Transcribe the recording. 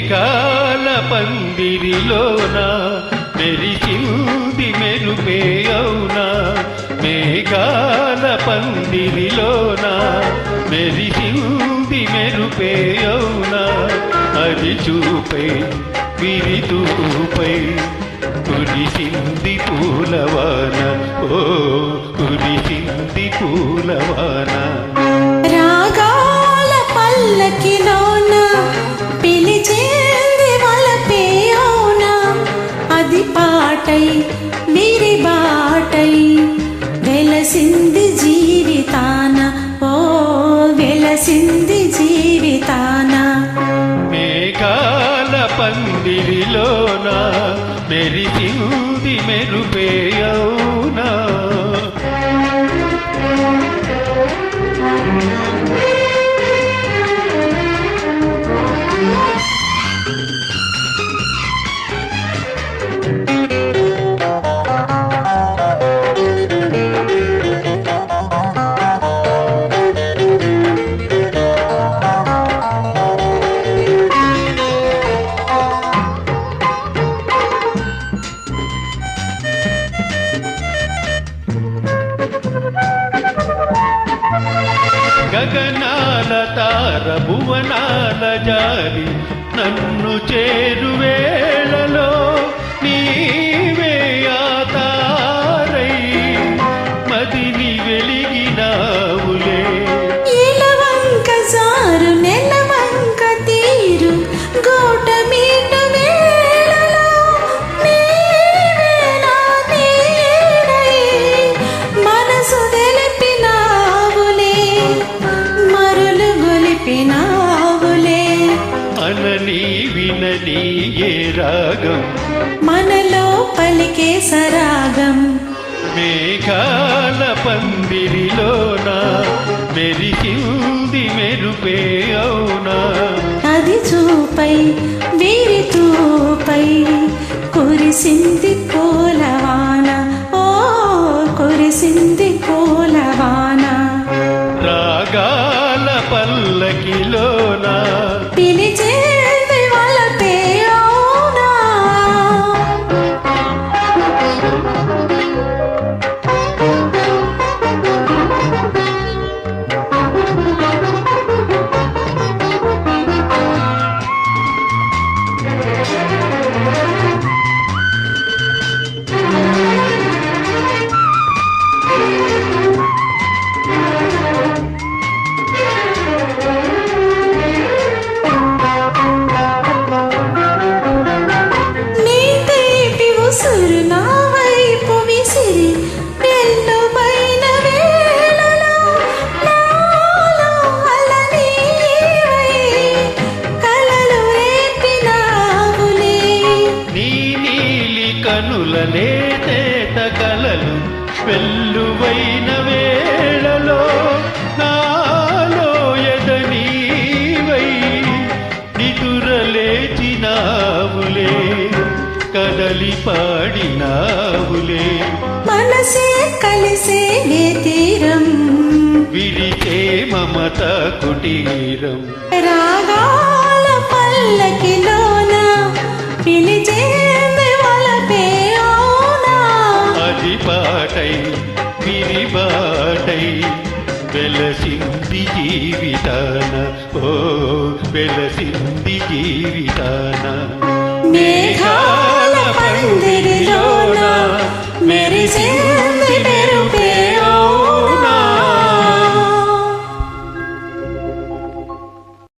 మేఘాల పందిరిలోన మెరిసింది మెరుపే అవునా, మేఘాల పందిరిలోన మెరిసింది మెరుపే అవునా, అది చూపై విరితూపై కురిసింది పూలవాన, ఓ కురిసింది పూలవాన. రాగాల పల్లకిలోన పిలిచేంది వలపే అవునా, అది పాటై వీరి బాటై వెలసింది జీవితాన, ఓ వెలసింది జీవితాన. మేఘాల పందిరిలోన మెరిసింది మెరుపే అవునా. గగనాల తార భువనాల జారి నన్ను చేరువేళలో నీవే ఆ తారై మదిని వెలిగినావులే. ఇలవంక జారు నెలవంక తీరు గోట మీట వేళలో నీవే నా నీడై మనసు తెలిపినావులే, మరులు గొలిపినావులే. అనని వినని ఏ రాగం మనలో పలికే సరాగం. మేఘాల పందిరిలోన మెరిసింది మెరుపే అవునా, అది చూపై వీరి తూపై కురిసింది పూలవాన, ఓ కురిసింది పూలవాన. రాగాల పల్లకిలోన పిలిచేది వలపే అవునా. నీ తీపి ఉసురు నా వైపు విసిరి వెల్లువైన వేళలో నాలో అలనీవై కలలు రేపినావులే. నీ నీలి కనులనే తేట కలలు వెల్లువైన వేళలో నాలో ఎదనీవై నిదురలేచినావులే, కదలి పాడినావులే. మనసే కలిసే నే తీరం విరిచే మమత కుటీరం. రాగాల పల్లకిలోన పిలిచేంది వలపే అవునా, అది పాటై విరిబాటై వెలసింది జీవితాన, ఓ వెలసింది జీవితాన. మేఘాల పందిరిలోన మెరిసే